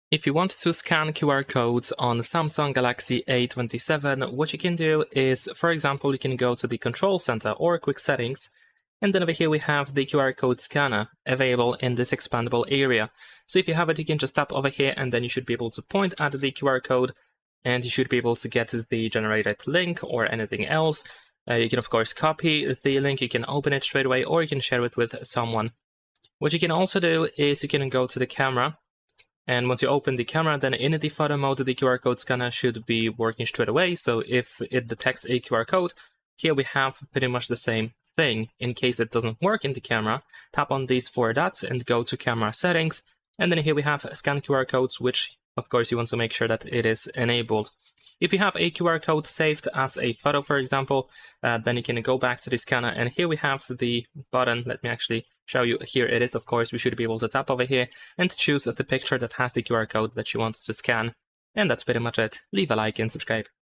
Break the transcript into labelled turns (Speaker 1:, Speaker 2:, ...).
Speaker 1: If you want to scan QR codes on Samsung Galaxy A27, what you can do is, for example, you can go to the Control Center or Quick Settings, and then over here we have the QR code scanner available in this expandable area. So if you have it, you can just tap over here, and then you should be able to point at the QR code, and you should be able to get the generated link or anything else. You can, of course, copy the link, you can open it straight away, or you can share it with someone. What you can also do is you can go to the camera, and once you open the camera, then in the photo mode, the QR code scanner should be working straight away. So if it detects a QR code, here we have pretty much the same thing. In case it doesn't work in the camera, tap on these 4 dots and go to camera settings. And then here we have scan QR codes, which of course you want to make sure that it is enabled. If you have a QR code saved as a photo, for example, then you can go back to the scanner, and here we have the button. Let me actually show you. Here it is. Of course, we should be able to tap over here and choose the picture that has the QR code that you want to scan. And that's pretty much it. Leave a like and subscribe.